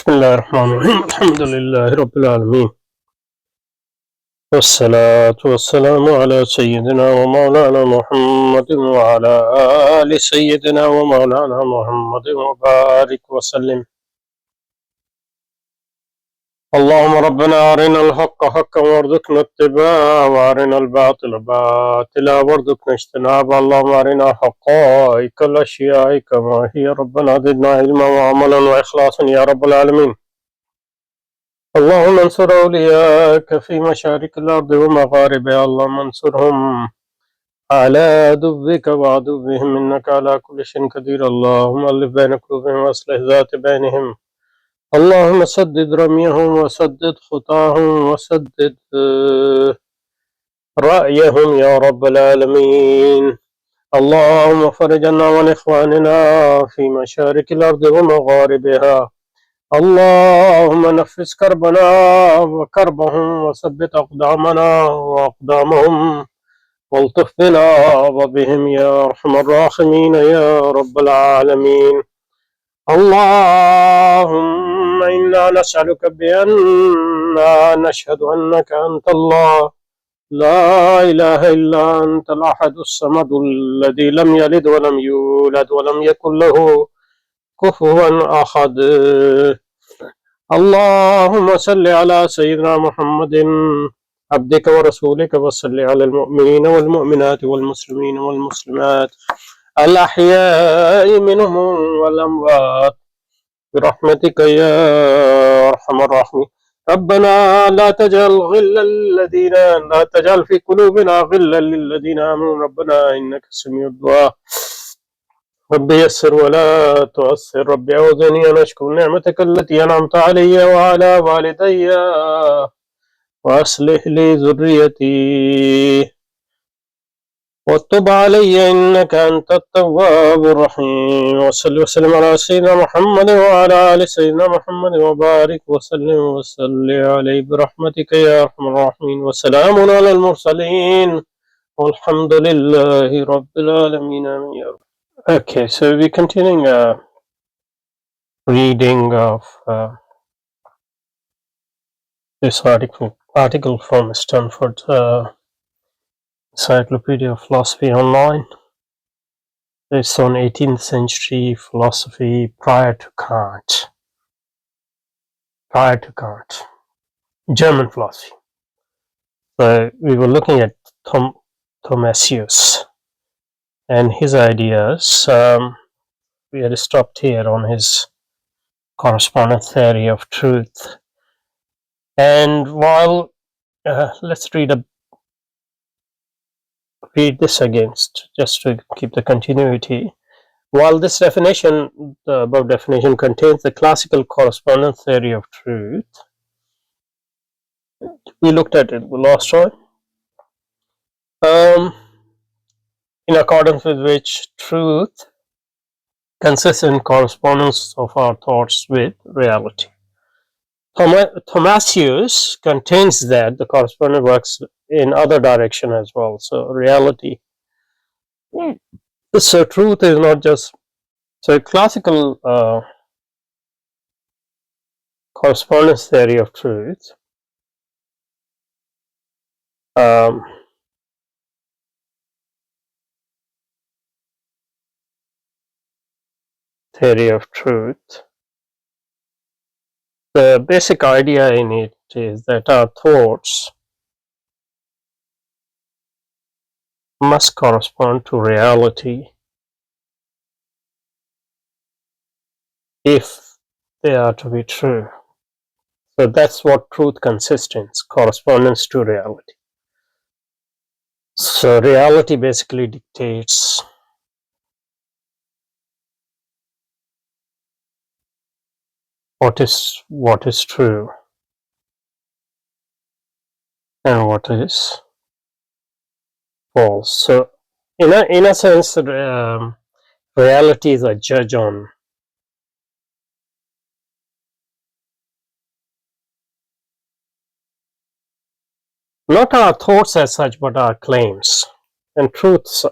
بسم الله الرحمن الرحيم الحمد لله رب العالمين والصلاة والسلام على سيدنا ومولانا محمد وعلى آل سيدنا ومولانا محمد وبارك وسلم. اللهم ربنا أرنا الحق حقا وارزقنا اتباعه وأرنا الباطل باطلا وارزقنا اجتنابه. اللهم أرنا حقائق الأشياء كما هي ربنا زدنا علما وعملا وإخلاصا يا رب العالمين. اللهم انصر أولياءك في مشارق الأرض ومغاربها. اللهم انصرهم على عدوك وعدوهم إنك على كل شيء قدير. اللهم ألف بين قلوبهم وأصلح ذات بينهم. اللهم سدد رميهم وسدد خطاهم وسدد رأيهم يا رب العالمين. اللهم فرج عنا وعن إخواننا في مشارق الأرض ومغاربها. اللهم نفس كربنا وكربهم وثبت أقدامنا وأقدامهم والطف بنا وبهم يا أرحم الراحمين يا رب العالمين. اللهم إنا نسألك بأننا نشهد أنك أنت الله لا إله إلا أنت الأحد الصمد الذي لم يلد ولم يولد ولم يكن له كفوا أحد. اللهم صل على سيدنا محمد عبدك ورسولك وصل على المؤمنين والمؤمنات والمسلمين والمسلمات الأحياء منهم والأموات برحمتك يا أرحم الراحمين. ربنا لا تجعل في قلوبنا غلا للذين آمنوا ربنا إنك سميع الدعاء. رب يسر ولا تعسر. رب أعوذني أن أشكر نعمتك التي أنعمت علي وعلى والدي وأصلح لي ذريتي وتب علي إنك أنت التواب الرحيم. وصل وسلم على سيدنا محمد وعلى آل سيدنا محمد وبارك وسلم عليه برحمتك يا أرحم الراحمين. وسلام على المرسلين والحمد لله رب العالمين. آمين يا رب. Okay, so we're continuing reading of this article from Stanford Encyclopedia of Philosophy Online. It's on 18th century philosophy prior to Kant. German philosophy. So we were looking at Thomasius and his ideas. We had stopped here on his correspondence theory of truth. And while let's read this again just to keep the continuity. While this definition, the above definition, contains the classical correspondence theory of truth, we looked at it the last time, in accordance with which truth consists in correspondence of our thoughts with reality. Thomasius contains that the correspondence works in other direction as well. So reality. So truth is not just classical correspondence theory of truth. Theory of truth. The basic idea in it is that our thoughts must correspond to reality if they are to be true. So that's what truth consists in, correspondence to reality. So reality basically dictates what is true and what is false. So in a sense, reality is a judge on not our thoughts as such, but our claims. And truths,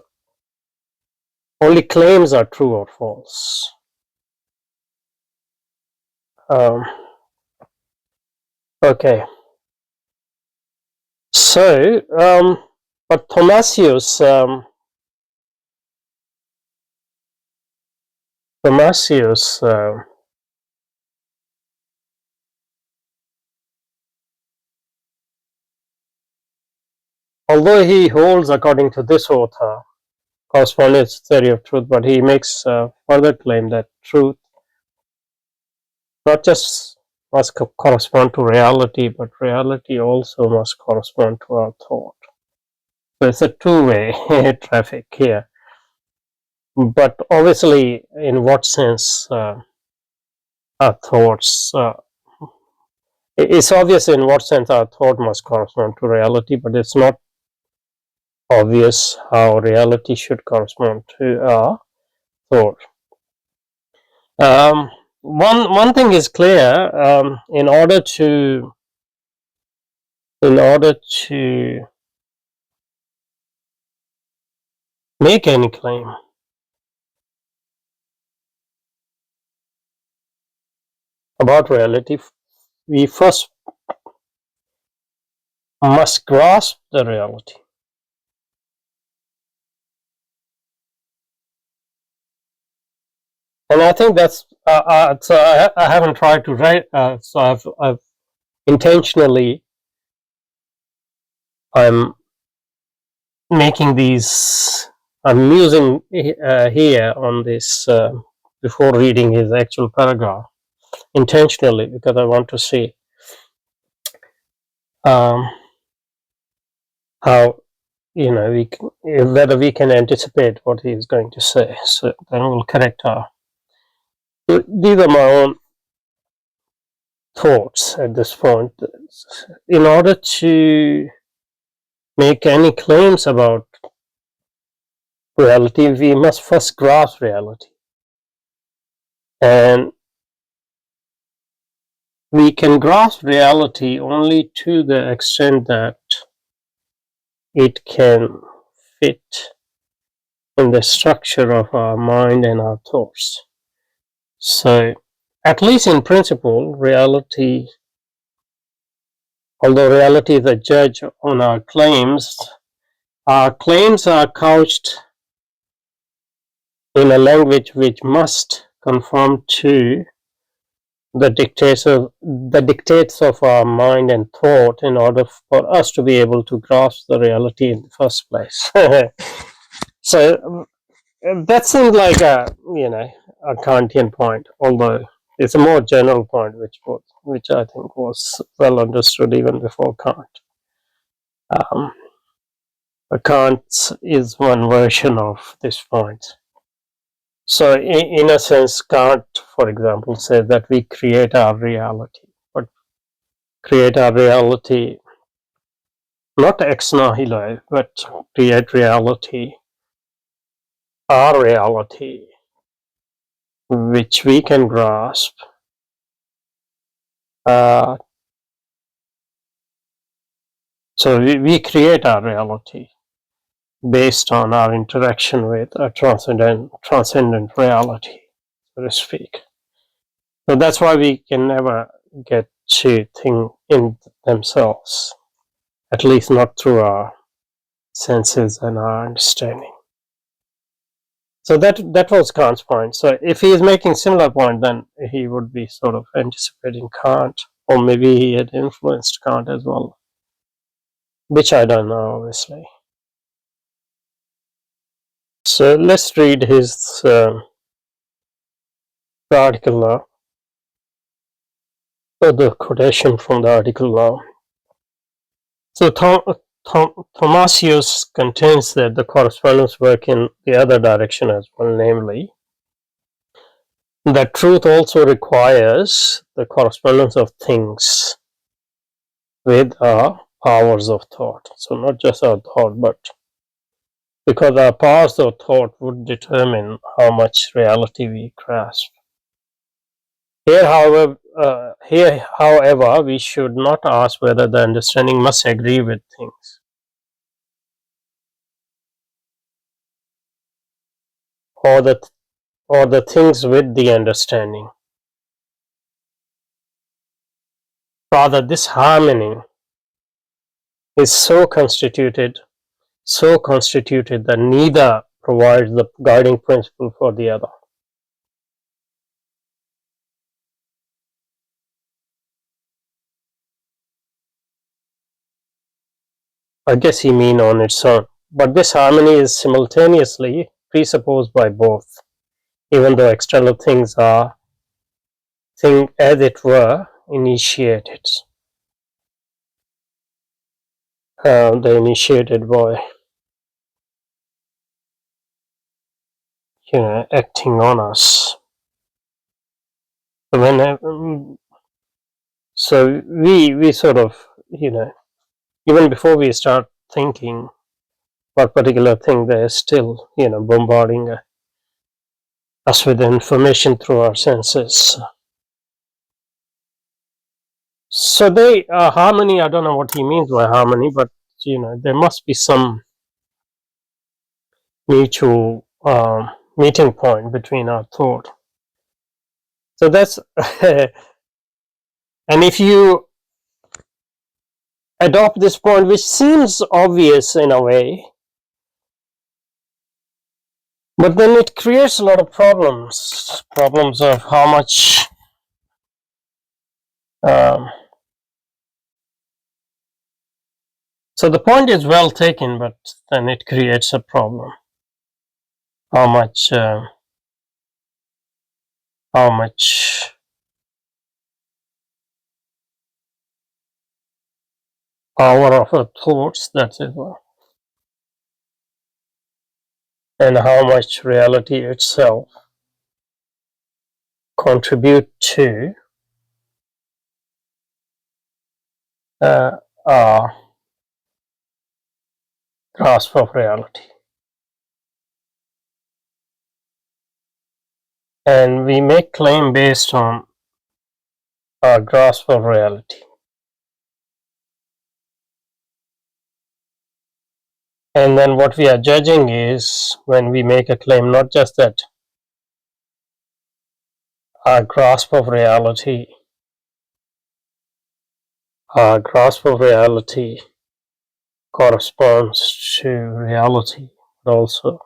only claims are true or false. Okay. So, but Thomasius, although he holds, according to this author, correspondence theory of truth, but he makes further claim that truth not just must correspond to reality, but reality also must correspond to our thought. So it's a two-way traffic here. But obviously, in what sense our thoughts? It's obvious in what sense our thought must correspond to reality, but it's not obvious how reality should correspond to our thought. One thing is clear. In order to make any claim about reality, we first must grasp the reality. And I think that's so. I haven't tried to write. So I've intentionally I'm making these. I'm using here on this before reading his actual paragraph intentionally because I want to see um, how whether we can anticipate what he is going to say. So then we'll correct our. So these are my own thoughts at this point. In order to make any claims about reality, we must first grasp reality. And we can grasp reality only to the extent that it can fit in the structure of our mind and our thoughts. So, at least in principle, reality, although reality is a judge on our claims are couched in a language which must conform to the dictates of our mind and thought in order for us to be able to grasp the reality in the first place. So that seems like a Kantian point, although it's a more general point which I think was well understood even before Kant. Um, Kant is one version of this point. So, in a sense, Kant, for example, says that we create our reality, but create our reality not ex nihilo, but create reality, our reality, which we can grasp. Uh, so, we create our reality based on our interaction with a transcendent reality, so to speak. So that's why we can never get to think in themselves, at least not through our senses and our understanding. So that was Kant's point. So if he is making similar point, then he would be sort of anticipating Kant, or maybe he had influenced Kant as well, which I don't know, obviously. So let's read his article now, or the quotation from the article now. So Thomasius contends that the correspondence work in the other direction as well, namely, that truth also requires the correspondence of things with our powers of thought. So not just our thought, but because our powers of thought would determine how much reality we grasp. Here, however, we should not ask whether the understanding must agree with things, or the things with the understanding. Rather, this harmony is so constituted that neither provides the guiding principle for the other. I guess he mean on its own. But this harmony is simultaneously presupposed by both, even though external things are, as it were, initiated. They're initiated by, acting on us. So we sort of, even before we start thinking what particular thing, they're still, bombarding us with information through our senses. So they harmony. I don't know what he means by harmony, but there must be some mutual meeting point between our thought. So that's and if you adopt this point, which seems obvious in a way, but then it creates a lot of problems of how much so the point is well taken, but then it creates a problem. How much power of our thoughts, that's it, and how much reality itself contribute to our grasp of reality. And we make claim based on our grasp of reality. And then what we are judging is, when we make a claim, not just that our grasp of reality corresponds to reality, but also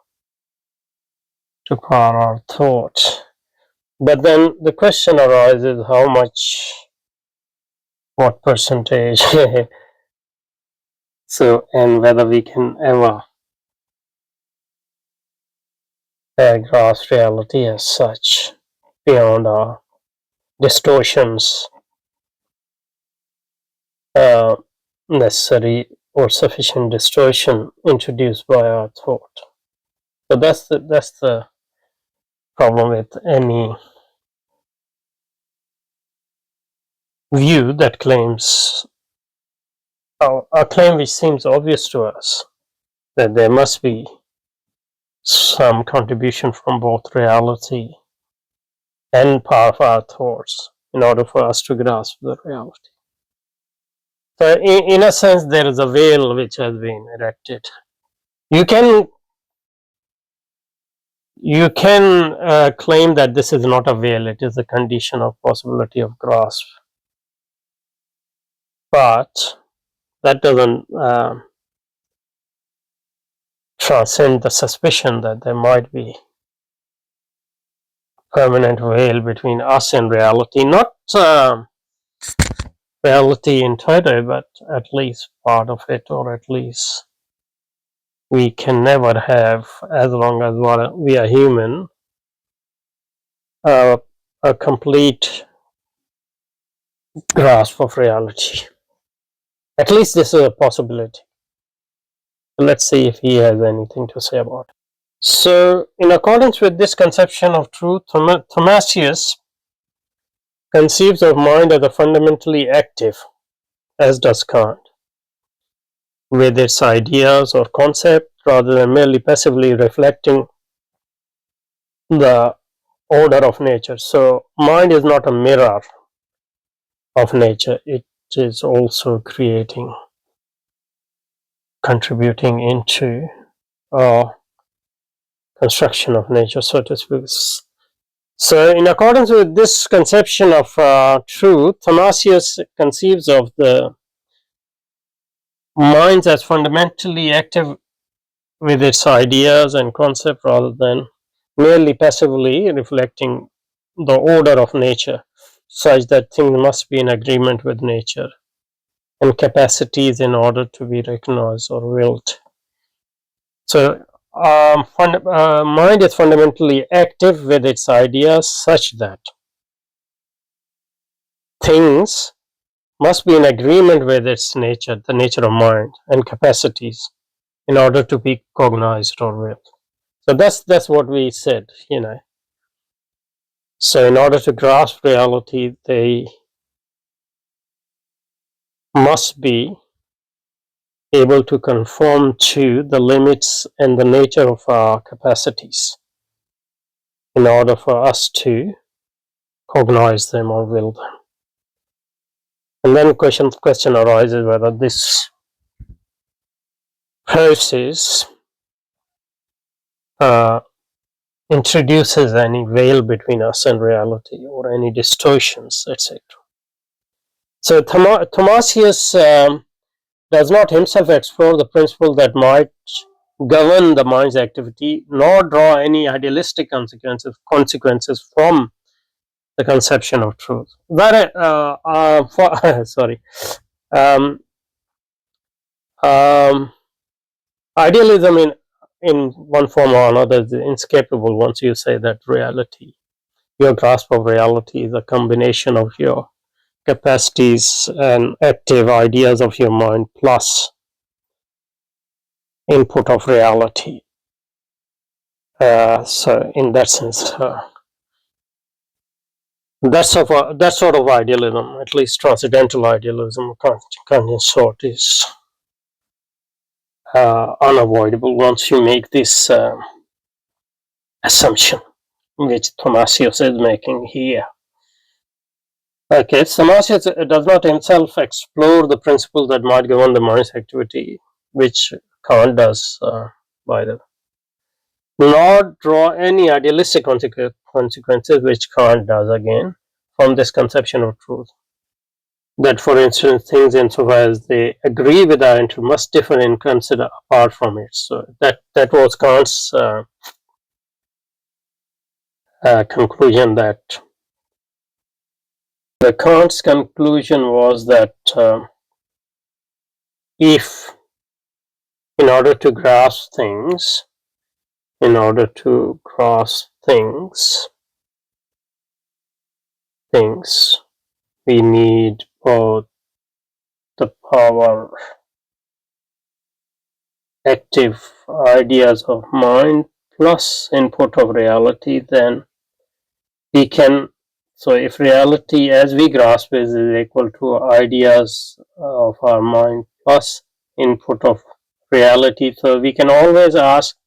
to power our thought. But then the question arises, how much, what percentage, so, and whether we can ever grasp reality as such beyond our distortions necessary or sufficient distortion introduced by our thought. So that's the problem with any view that claims a claim which seems obvious to us, that there must be some contribution from both reality and power of our thoughts in order for us to grasp the reality. So in a sense, there is a veil which has been erected. You can claim that this is not a veil, it is a condition of possibility of grasp. But that doesn't transcend the suspicion that there might be permanent veil between us and reality. Not reality entirely, but at least part of it, or at least we can never have, as long as we are human, a complete grasp of reality. At least this is a possibility. Let's see if he has anything to say about it. So, in accordance with this conception of truth, Thomasius conceives of mind as a fundamentally active, as does Kant, with its ideas or concept, rather than merely passively reflecting the order of nature. So, mind is not a mirror of nature, it is also contributing into construction of nature, so to speak. So, in accordance with this conception of truth, Thomasius conceives of the mind as fundamentally active with its ideas and concept rather than merely passively reflecting the order of nature, such that things must be in agreement with nature and capacities in order to be recognized or willed. So, mind is fundamentally active with its ideas such that things must be in agreement with its nature, the nature of mind and capacities in order to be cognized or willed. So that's what we said, you know. So in order to grasp reality, they must be able to conform to the limits and the nature of our capacities in order for us to cognize them or will them. And then question arises whether this process uh, introduces any veil between us and reality or any distortions, etc. So Thomasius does not himself explore the principle that might govern the mind's activity, nor draw any idealistic consequences from the conception of truth. Sorry. Um, um, Idealism in one form or another is inescapable once you say that reality, your grasp of reality is a combination of your capacities and active ideas of your mind plus input of reality. So in that sense, that sort of idealism, at least transcendental idealism, Kantian sort, is unavoidable once you make this assumption, which Thomasius is making here. Okay, Thomasius does not himself explore the principles that might govern the mind's activity, which Kant does, by the way, nor draw any idealistic consequences, which Kant does again, from this conception of truth. That, for instance, things insofar as they agree with our intent must differ in consider apart from it. So that was Kant's conclusion. That the Kant's conclusion was that if, in order to grasp things, we need both the power, active ideas of mind plus input of reality, then we can. So if reality as we grasp is equal to ideas of our mind plus input of reality, so we can always ask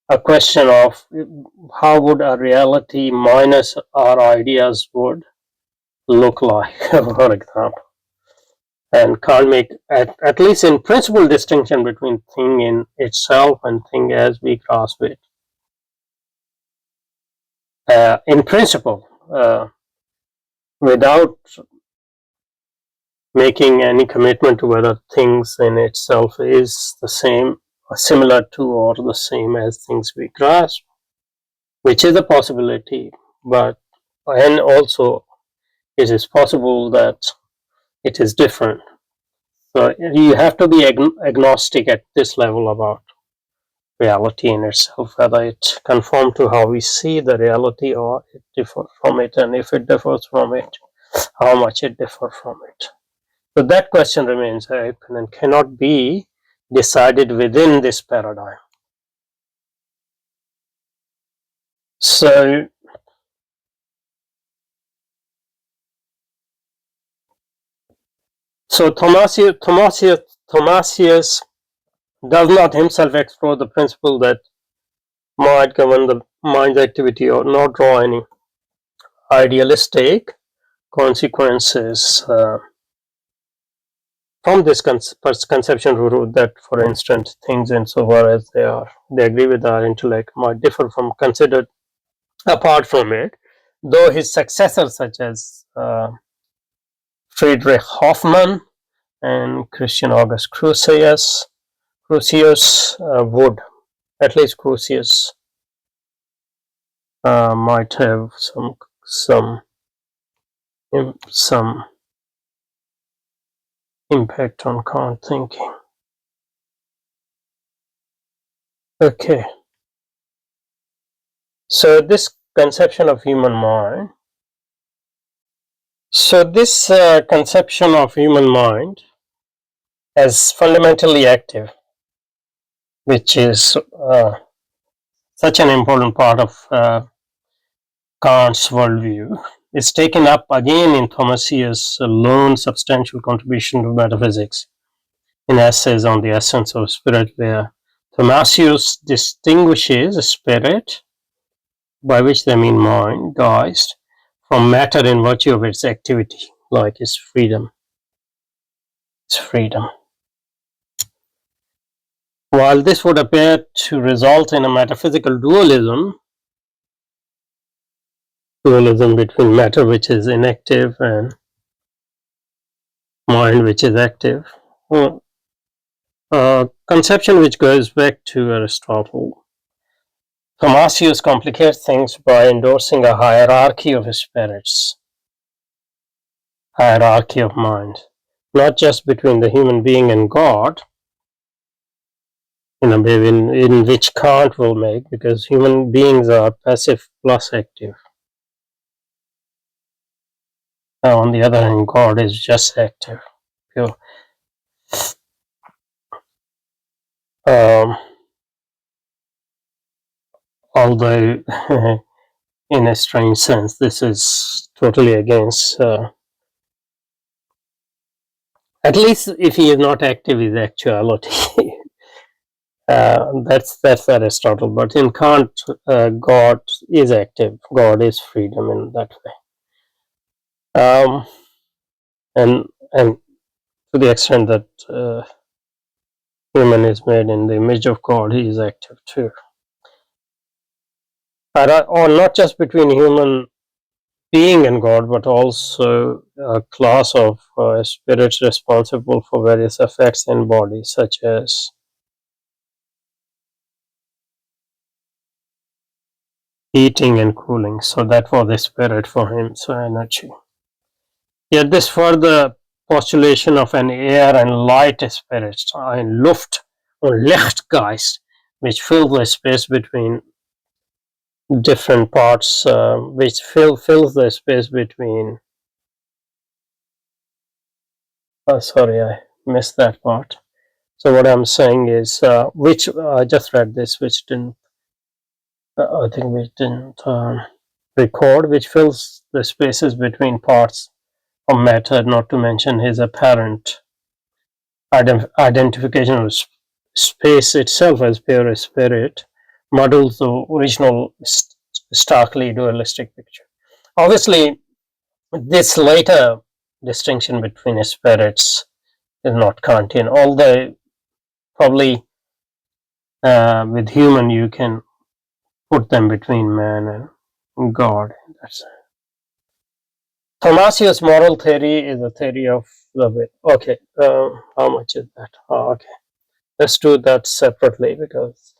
a question of how would a reality minus our ideas would look like, for example. And can't make, at least in principle, distinction between thing in itself and thing as we grasp it. In principle, without making any commitment to whether things in itself is the same, or similar to, or the same as things we grasp, which is a possibility, but and also it is possible that it is different. So you have to be agnostic at this level about reality in itself, whether it conforms to how we see the reality or it differs from it, and if it differs from it, how much it differs from it. So that question remains open and cannot be decided within this paradigm. So Thomasius does not himself explore the principle that might govern the mind's activity or not draw any idealistic consequences from this conception root that, for instance, things insofar as they agree with our intellect might differ from considered apart from it, though his successors such as Friedrich Hoffmann and Christian August Crucius would, at least Crucius, might have some impact on Kant thinking. Okay, so this conception of human mind. So this conception of human mind as fundamentally active, which is such an important part of Kant's worldview, is taken up again in Thomasius' lone substantial contribution to metaphysics in Essays on the Essence of Spirit, where Thomasius distinguishes spirit, by which they mean mind, Geist, from matter in virtue of its activity, like its freedom. Its freedom. While this would appear to result in a metaphysical dualism between matter, which is inactive, and mind, which is active, a conception which goes back to Aristotle, Thomasius complicates things by endorsing a hierarchy of spirits, hierarchy of mind, not just between the human being and God, in a way in which Kant will make, because human beings are passive plus active. On the other hand, God is just active, pure. Although, in a strange sense, this is totally against, at least if he is not active, is actuality. That's Aristotle. But in Kant, God is active. God is freedom in that way. And to the extent that human is made in the image of God, he is active too. Or not just between human being and God, but also a class of spirits responsible for various effects in body, such as heating and cooling. So that was the spirit for him, so energy. Yet this further postulation of an air and light spirit, ein Luft und Lichtgeist, which fill the space between different parts, which fills the space between. Sorry, I missed that part. So what I'm saying is, which I just read this, which didn't, I think we didn't record, which fills the spaces between parts of matter, not to mention his apparent identification of space itself as pure spirit, muddles the original starkly dualistic picture. Obviously, this later distinction between spirits is not Kantian, although probably with human you can put them between man and God. Thomasius' moral theory is a theory of the will. Okay, how much is that? Oh, okay, let's do that separately, because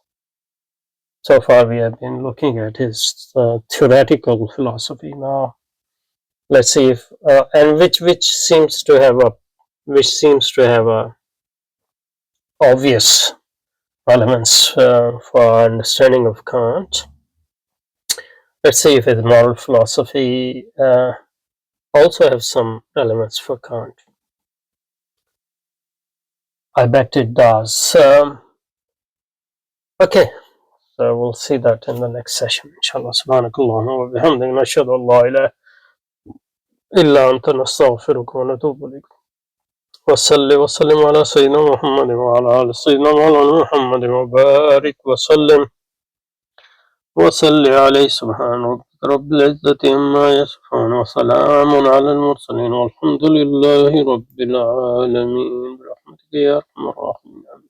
so far we have been looking at his theoretical philosophy. Now let's see if and which seems to have a obvious relevance for our understanding of Kant. Let's see if his moral philosophy also have some relevance for Kant. I bet it does. Okay, so we'll see that in the next session. Inshallah. Subhanakallahumma wa bihamdika nashhadu an la ilaha illa anta nastaghfiruka wa natubu ilayk. وصل وسلم على سيدنا محمد وعلى آل سيدنا مولانا محمد وبارك وسلم وصل عليه سبحان ربك رب العزة عما يصفون وسلام على المرسلين والحمد لله رب العالمين برحمتك يا أرحم الراحمين.